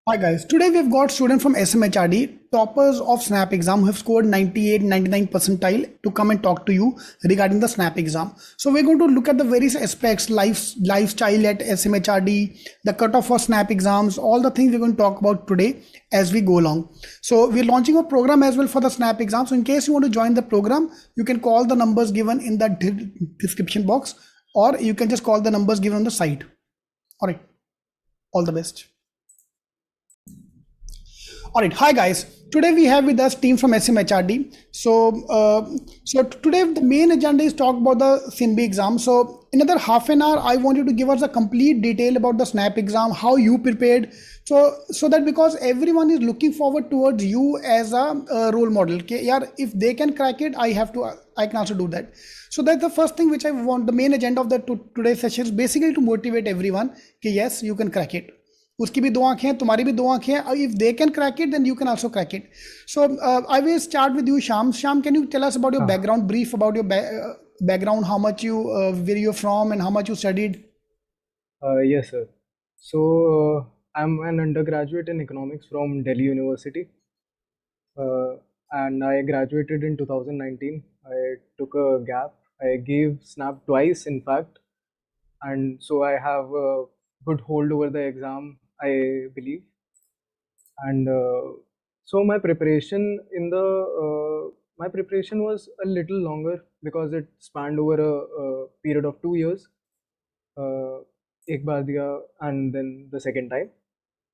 Hi guys, today we've got students from SMHRD, toppers of SNAP exam who have scored 98, 99 percentile to come and talk to you regarding the SNAP exam. So we're going to look at the various aspects, lifestyle at SMHRD, the cutoff for SNAP exams, all the things we're going to talk about today as we go along. So we're launching a program as well for the SNAP exam. So in case you want to join the program, you can call the numbers given in the description box, or you can just call the numbers given on the site. All right, all the best. All right, hi guys. Today we have with us team from SMHRD. So today the main agenda is talk about the SIMBI exam. So in another half an hour, I want you to give us a complete detail about the SNAP exam, how you prepared. So that because everyone is looking forward towards you as a role model. Okay, yeah, if they can crack it, I can also do that. So that's the first thing which I want. The main agenda of the today's session is basically to motivate everyone. Okay, yes, you can crack it. उसकी भी दो आंखें हैं, तुम्हारी भी दो आंखें हैं. If they can crack it, then you can also crack it. So I will start with you, Sham. Sham, can you tell us about your background, brief about your background, how much you, where you're from, and how much you studied? Yes, sir. So, I'm an undergraduate in economics from Delhi University, and I graduated in 2019. I took a gap. I gave SNAP twice, in fact, and so I have a good hold over the exam, I believe. And so my preparation was a little longer because it spanned over a period of 2 years. Ek baar diya, and then the second time.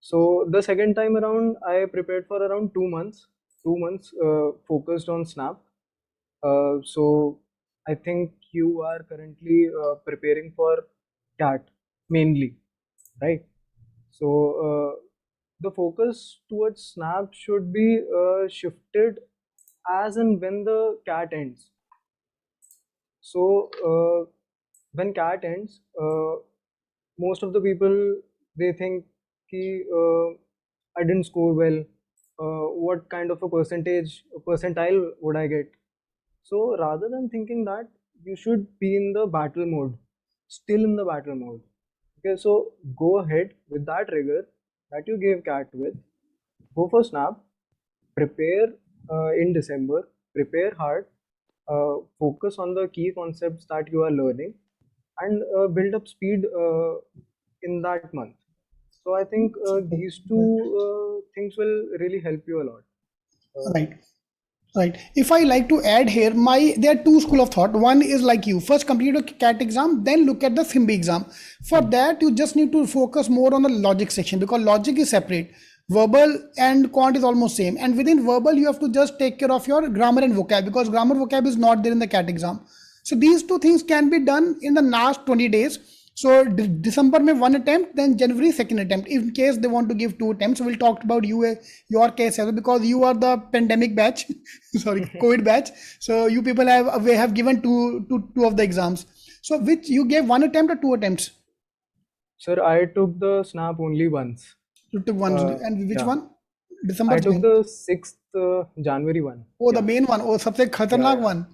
So the second time around, I prepared for around 2 months. 2 months focused on Snap. So I think you are currently preparing for CAT mainly, right? So the focus towards Snap should be shifted as and when the CAT ends. So when CAT ends, most of the people, they think ki, I didn't score well. What kind of a percentile would I get? So rather than thinking that, you should be in the battle mode, still in the battle mode. Okay, so go ahead with that rigor that you gave CAT with. Go for Snap, prepare in December, prepare hard, focus on the key concepts that you are learning, and build up speed in that month. So I think these two things will really help you a lot. Right. Right. If I like to add here, there are two school of thought. One is like you first complete a CAT exam, then look at the SIMBI exam. For that, you just need to focus more on the logic section because logic is separate. Verbal and quant is almost same, and within verbal, you have to just take care of your grammar and vocab because grammar vocab is not there in the CAT exam. So these two things can be done in the last 20 days. So December में one attempt, then January second attempt. In case they want to give two attempts, so we'll talk about your case as well because you are the pandemic batch, sorry, COVID batch. So you people have given two of the exams. So which you gave one attempt or two attempts? Sir, I took the Snap only once. You took one, and which Yeah, one? December I took में. the 6th January one. Oh, the Yeah, main one. Oh, सबसे yeah, खतरनाक yeah, one.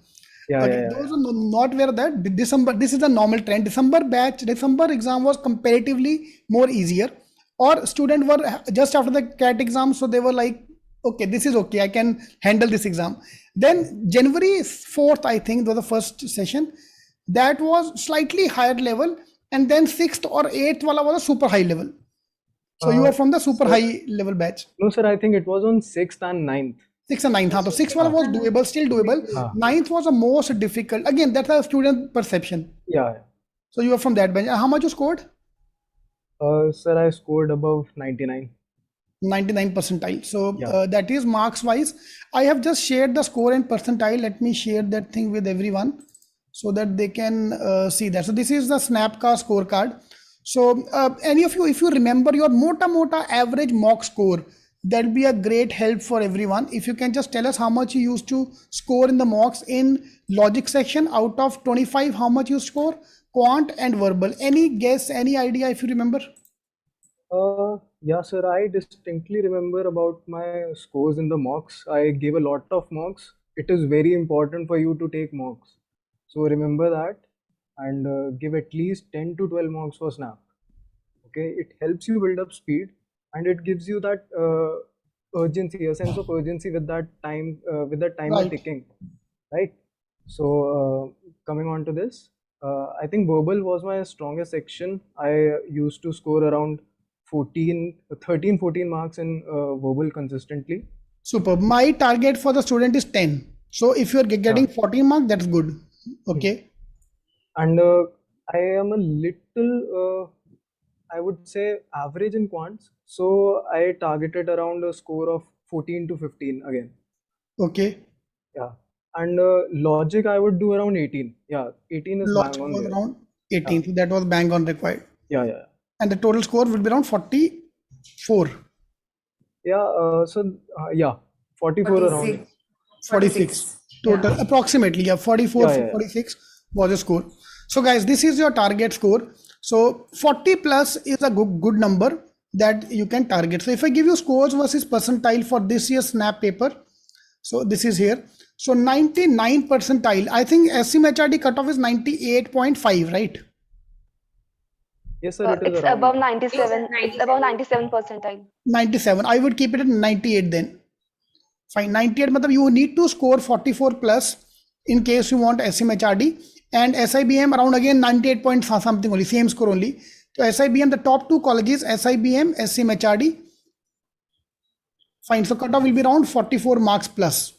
yeah, Okay, yeah, yeah, those yeah. are not aware that December. This is the normal trend. December exam was comparatively more easier, or student were just after the CAT exam, so they were like, okay, this is okay, I can handle this exam. Then January 4th, I think, was the first session. That was slightly higher level, and then 6th or 8th wala was a super high level. So you are from the super Sir, high level batch. no, sir, I think it was on 6th and 9th. 6 and 9th, हाँ, तो 6 वाला हाँ, was doable, still doable. हाँ, 9th was the most difficult. Again, that's a student perception. yeah, yeah. So you are from that bench. How much you scored? Sir, I scored above 99. 99 percentile. So Yeah. that is marks wise. I have just shared the score and percentile. Let me share that thing with everyone so that they can see that. So this is the Snapcar scorecard. So any of you, if you remember your mota average mock score, that'll be a great help for everyone. If you can just tell us how much you used to score in the mocks in logic section out of 25, how much you score, quant and verbal. Any guess, any idea if you remember? Yeah, sir, I distinctly remember about my scores in the mocks. I gave a lot of mocks. It is very important for you to take mocks. So remember that, and give at least 10 to 12 mocks for Snap. Okay, it helps you build up speed. and it gives you that urgency, a sense of urgency with that timer Right. ticking, right? So coming on to this, I think verbal was my strongest section. I used to score around 14 marks in verbal consistently. Super. My target for the student is 10. So if you're Yeah. getting 14 mark, that's good. Hmm. Okay. And I am a little, I would say, average in quants. So I targeted around a score of 14 to 15 again. Okay. Yeah. And logic, I would do around 18. Yeah, 18 is bang Logic on was there. around Yeah. 18. So that was bang on required. Yeah, yeah. And the total score would be around 44. Yeah, yeah, 44 around. 46. 46 total, Yeah. approximately. Yeah, 44, Yeah, yeah, yeah. 46 was the score. So guys, this is your target score. So 40 plus is a good number that you can target. So if I give you scores versus percentile for this year's snap paper, so this is here. So 99 percentile, I think SCMHRD cutoff is 98.5, right? Yes, sir, it is It's around above that. 97. It's above 97 percentile. 97. I would keep it at 98 then. Fine. 98 matlab you need to score 44 plus in case you want SMHRD, and SIBM around again 98 point something only, same score only. So SIBM, the top two colleges, SIBM, SMHRD. Fine. So cutoff will be around 44 marks plus.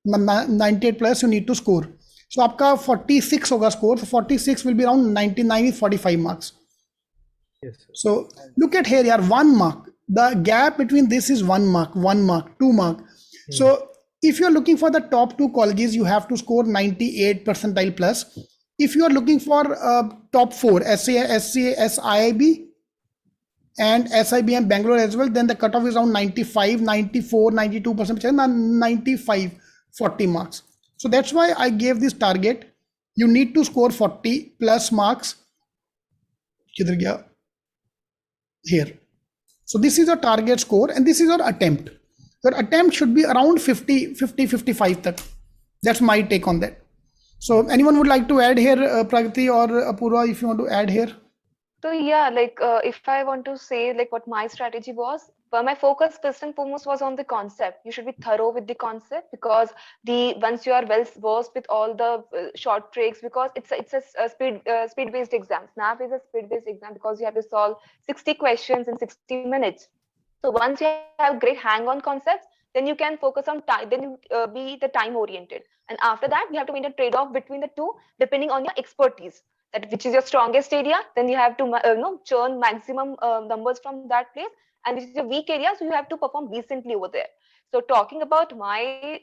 98 plus you need to score. So आपका 46 होगा score. So 46 will be around 99 with 45 marks. Yes, sir. So look at here, yaar, 1 mark. The gap between this is 1 mark, 1 mark, 2 mark. So if you're looking for the top two colleges, you have to score 98 percentile plus. If you are looking for top four, SIIB and SIBM Bangalore as well, then the cutoff is around 95, 94, 92%, 95, 40 marks. So that's why I gave this target. You need to score 40 plus marks. किधर गया? Here. So this is your target score and this is your attempt. Your attempt should be around 50, 55 tak. That's my take on that. So anyone would like to add here, Pragati or Apurva, if you want to add here? So yeah, like if I want to say like what my strategy was, but my focus first and foremost was on the concept. You should be thorough with the concept because the once you are well versed with all the short tricks, because it's a speed based exam. Snap is a speed based exam because you have to solve 60 questions in 60 minutes. So once you have great hang on concepts, then you can focus on time. Then you be the time oriented, and after that you have to make a trade off between the two depending on your expertise. That which is your strongest area, then you have to churn maximum numbers from that place, and which is your weak area, so you have to perform decently over there. So talking about my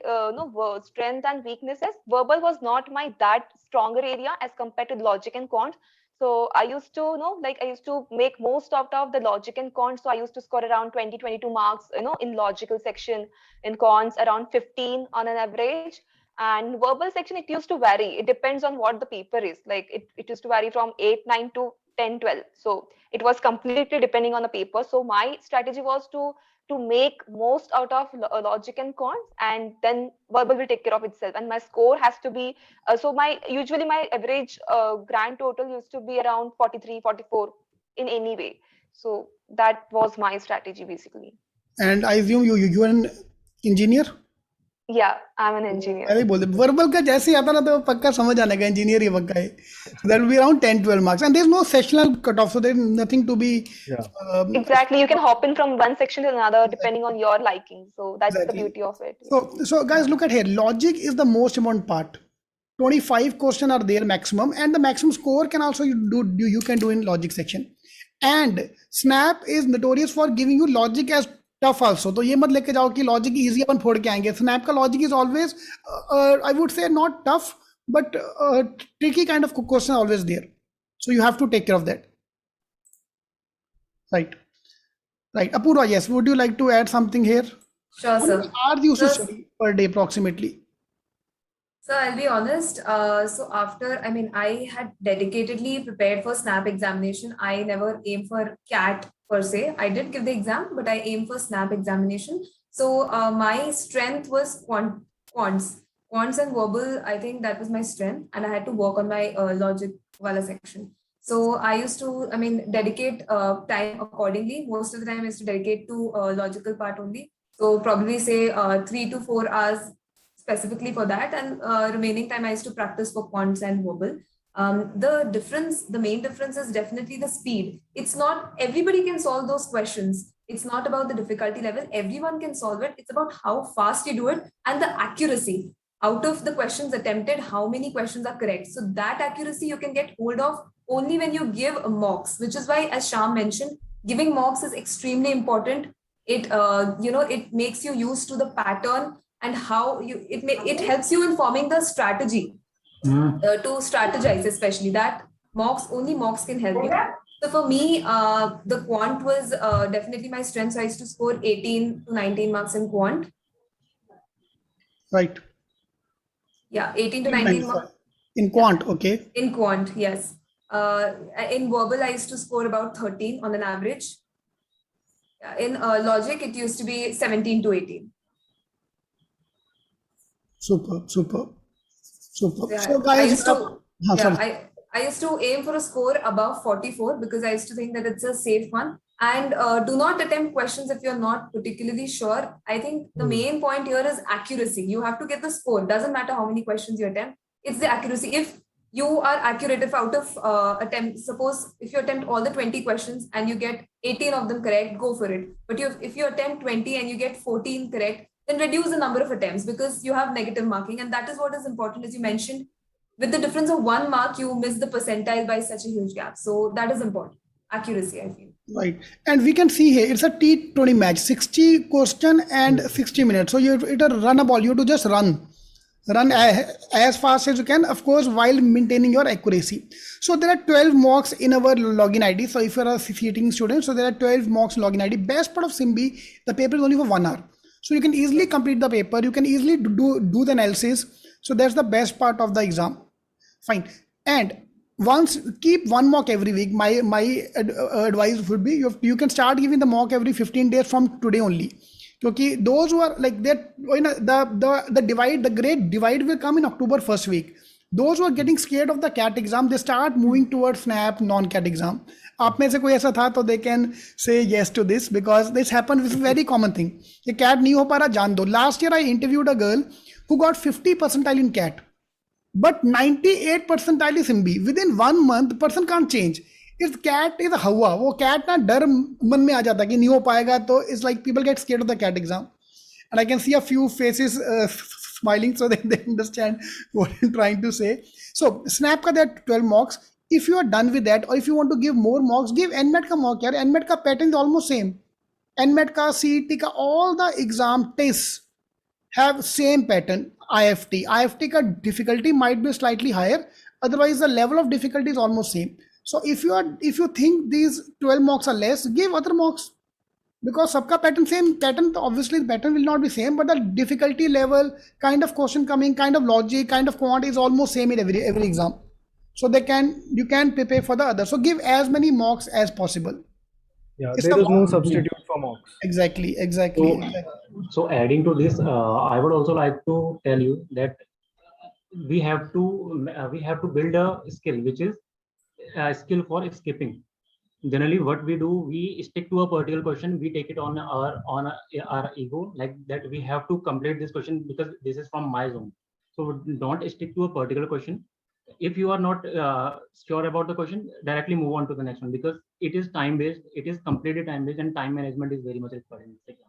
strength and weaknesses, verbal was not my that stronger area as compared to logic and quant. So I used to I used to make most out of the logic and quant. So I used to score around 20-22 marks in logical section, in quants around 15 on an average. And verbal section, it used to vary. It depends on what the paper is. Like it used to vary from 8, 9 to 10, 12. So it was completely depending on the paper. So my strategy was to make most out of logic and quants, and then verbal will take care of itself. And my score has to be so my usually my average grand total used to be around 43, 44 in any way. So that was my strategy basically. And I assume you are an engineer? Yeah, I'm an engineer. पहले ही बोल दे, verbal का जैसे ही आता ना तो पक्का समझ आने का engineer ही पक्का है. So that will be around 10-12 marks, and there's no sectional cutoff, so there's nothing to be. Yeah. Exactly, you can hop in from one section to another depending on your liking. So that's the Exactly. beauty of it. So guys, look at here. Logic is the most important part. 25 questions are there maximum, and the maximum score can also you can do in logic section. And Snap is notorious for giving you logic as tough also. तो ये मत लेके जाओ कि logic easy अपन फोड़ के आएंगे. Snap का logic is always I would say not tough but tricky kind of question always there. So you have to take care of that. Right. Right. Apurva, yes. Would you like to add something here? Sure, How sir. many hours you used to Sir, study per day approximately? So I'll be honest. So after, I mean, I had dedicatedly prepared for SNAP examination. I never aimed for CAT per se. I did give the exam, but I aimed for SNAP examination. So my strength was quants and verbal. I think that was my strength, and I had to work on my logic wala section. So I used to, I mean, dedicate time accordingly. Most of the time I used to dedicate to logical part only. So probably say 3 to 4 hours specifically for that, and remaining time I used to practice for quants and verbal. The main difference is definitely the speed. It's not everybody can solve those questions. It's not about the difficulty level. Everyone can solve it. It's about how fast you do it and the accuracy. Out of the questions attempted, how many questions are correct? So that accuracy you can get hold of only when you give mocks, which is why, as Sham mentioned, giving mocks is extremely important. It makes you used to the pattern and how it helps you in forming the strategy to strategize, especially that only mocks can help you. So for me, the quant was definitely my strength. So I used to score 18 to 19 marks in quant. Right. Yeah, 18 to 19 marks. In quant, okay. In quant, yes. In verbal, I used to score about 13 on an average. In logic, it used to be 17 to 18. Super. Yeah, So guys, I used to aim for a score above 44 because I used to think that it's a safe one. And do not attempt questions if you're not particularly sure. I think the main point here is accuracy. You have to get the score. Doesn't matter how many questions you attempt. It's the accuracy. If you are accurate, if out of suppose if you attempt all the 20 questions and you get 18 of them correct, go for it. But if you attempt 20 and you get 14 correct, then reduce the number of attempts because you have negative marking. And that is what is important, as you mentioned. With the difference of 1 mark, you miss the percentile by such a huge gap. So that is important. Accuracy, I feel. right. And we can see here it's a T20 match, 60 question and 60 minutes. So it's a runnable. You have to just run as fast as you can, of course, while maintaining your accuracy. So there are 12 mocks in our login ID. So if you're a sitting student, so there are 12 mocks login ID. Best part of Simbi, the paper is only for 1 hour. So you can easily complete the paper. You can easily do the analysis. So that's the best part of the exam. Fine. And once keep 1 mock every week. My advice would be you can start giving the mock every 15 days from today only. Because those who are like that, the great divide will come in October first week. Those who are getting scared of the CAT exam, they start moving towards SNAP non-CAT exam. आप में से कोई ऐसा था तो they can say yes to this because this happened with a very common thing. ये CAT नहीं हो पा रहा, जान दो. Last year I interviewed a girl who got 50 percentile in CAT, but 98 percentile is SIMBI. Within 1 month, the person can't change. If CAT is a हवा, वो CAT ना डर मन में आ जाता कि नहीं हो पाएगा, तो it's like people get scared of the CAT exam. And I can see a few faces smiling so that they understand what I'm trying to say. So SNAP का there are 12 mocks. If you are done with that, or if you want to give more mocks, give NMAT का mock यार. NMAT का pattern is almost same. NMAT का CET का all the exam tests have same pattern. IFT का difficulty might be slightly higher. Otherwise, the level of difficulty is almost same. So if you think these 12 mocks are less, give other mocks. Because सबका pattern same pattern, obviously the pattern will not be same, but the difficulty level, kind of question coming, kind of logic, kind of quant is almost same in every exam. So you can prepare for the other. So give as many mocks as possible. Yeah, It's there the is no mock. substitute for mocks. Exactly. So adding to this, I would also like to tell you that we have to build a skill, which is a skill for skipping. Generally, what we do, we stick to a particular question, we take it on our ego, like that we have to complete this question because this is from my zone. So don't stick to a particular question. If you are not sure about the question, directly move on to the next one because it is time based. It is completely time based, and time management is very much required in this exam.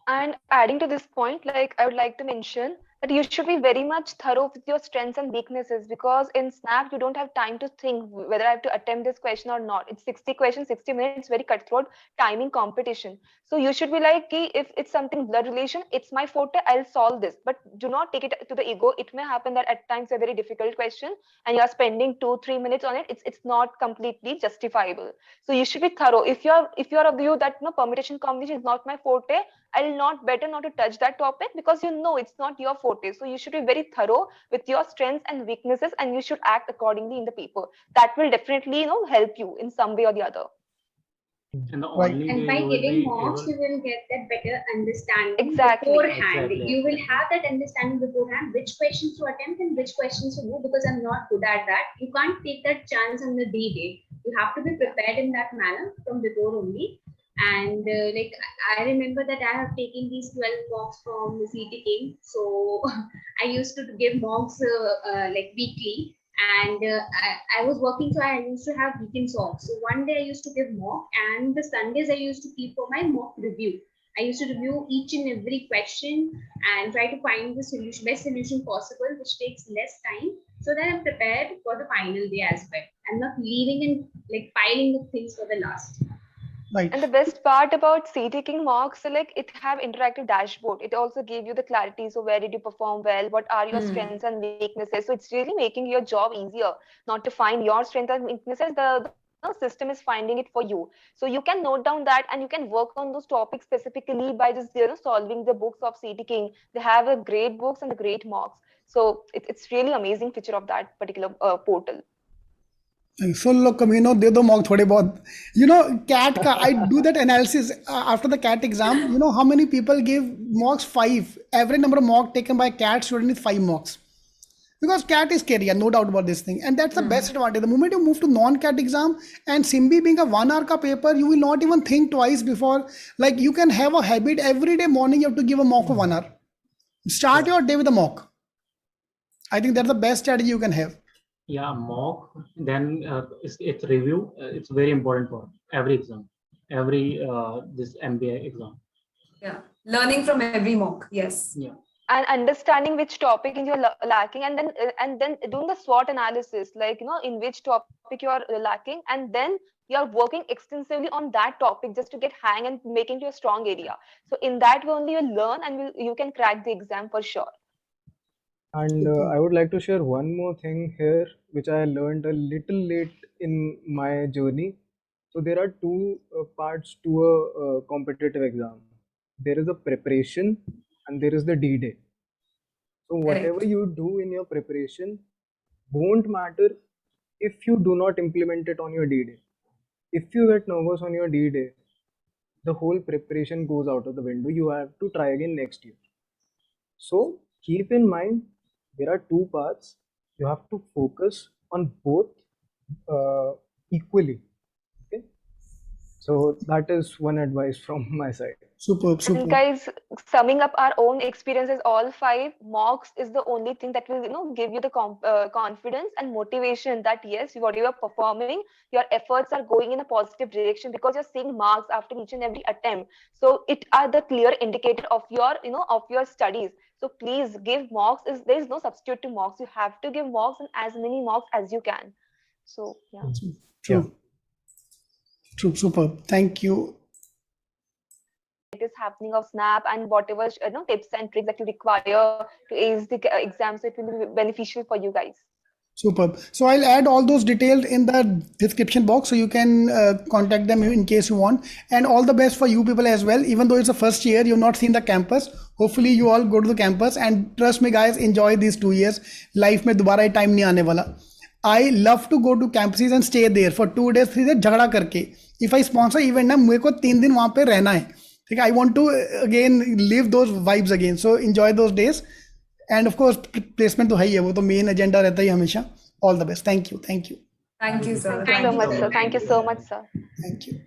And adding to this point, like I would like to mention that you should be very much thorough with your strengths and weaknesses because in SNAP, you don't have time to think whether I have to attempt this question or not. It's 60 questions, 60 minutes, very cutthroat timing competition. So you should be like, if it's something blood relation, it's my forte, I'll solve this. But do not take it to the ego. It may happen that at times a very difficult question and you're spending 2-3 minutes on it. It's not completely justifiable. So you should be thorough. If you're of the view that no permutation combination is not my forte, I'll better not to touch that topic because it's not your forte. So you should be very thorough with your strengths and weaknesses and you should act accordingly in the paper. That will definitely help you in some way or the other. And the Right. only And way by you will giving be mocks, able, you will get that better understanding Exactly. beforehand. Exactly. You will have that understanding beforehand, which questions to attempt and which questions to do, because I'm not good at that. You can't take that chance on the D-Day. You have to be prepared in that manner from before only. And like I remember that I have taken these 12 mocks from CT King. So I used to give mocks like weekly. And I was working, so I used to have weekends off. So one day I used to give mock, and the Sundays I used to keep for my mock review. I used to review each and every question and try to find the solution, best solution possible, which takes less time, so that I'm prepared for the final day as well. I'm not leaving and like piling the things for the last. Right. And the best part about CT King mocks, so like it have interactive dashboard. It also gave you the clarity. So where did you perform well? What are your strengths and weaknesses? So it's really making your job easier. Not to find your strengths and weaknesses, the system is finding it for you. So you can note down that and you can work on those topics specifically by just solving the books of CT King. They have a great books and the great mocks. So it's really amazing feature of that particular portal. So look, दे दो mock थोड़े बहुत. CAT का I do that analysis after the CAT exam. You know how many people give mocks? 5. Average number of mock taken by CAT student is 5 mocks. Because CAT is scary, no doubt about this thing, and that's the best advantage. The moment you move to non-CAT exam and Simbi being a 1 hour ka paper, you will not even think twice before. Like you can have a habit every day morning you have to give a mock for 1 hour. Start your day with a mock. I think that's the best strategy you can have. yeah, mock, then it's review. It's very important for every exam, every this MBA exam. Yeah. Learning from every mock. Yes. Yeah. And understanding which topic you're lacking, and then doing the SWOT analysis, like in which topic you are lacking, and then you are working extensively on that topic just to get hang and making it your strong area. So in that way only you learn and you can crack the exam for sure. And I would like to share one more thing here, which I learned a little late in my journey. So there are two parts to a competitive exam. There is a preparation and there is the D-Day. So whatever Correct. you do in your preparation won't matter if you do not implement it on your D-Day. If you get nervous on your D-Day, the whole preparation goes out of the window. You have to try again next year. So keep in mind, there are two parts. You have to focus on both equally. Okay. So that is one advice from my side. Superb, And superb. guys, summing up our own experiences, all 5 mocks is the only thing that will give you the confidence and motivation that yes, what you are performing, your efforts are going in a positive direction because you're seeing marks after each and every attempt. So it are the clear indicator of your of your studies. So please give mocks. There is no substitute to mocks. You have to give mocks and as many mocks as you can. So yeah. True. True, superb. Thank you. It is happening of Snap and whatever tips and tricks that you require to ace the exam, so it will be beneficial for you guys. Superb. So I'll add all those details in the description box so you can contact them in case you want. And all the best for you people as well. Even though it's the first year, you've not seen the campus. Hopefully you all go to the campus, and trust me guys, enjoy these 2 years. Life में दोबारा time नहीं आने वाला. I love to go to campuses and stay there for 2 days, 3 days झगड़ा करके. If I sponsor event ना मेरे को 3 दिन वहाँ पे रहना है. ठीक है, I want to again live those vibes again. So enjoy those days. And of course placement तो है ही है, वो तो main agenda रहता ही हमेशा. All the best. Thank you. Thank you. Thank you, sir. Thank you so much, sir. Thank you so much, sir. Thank you.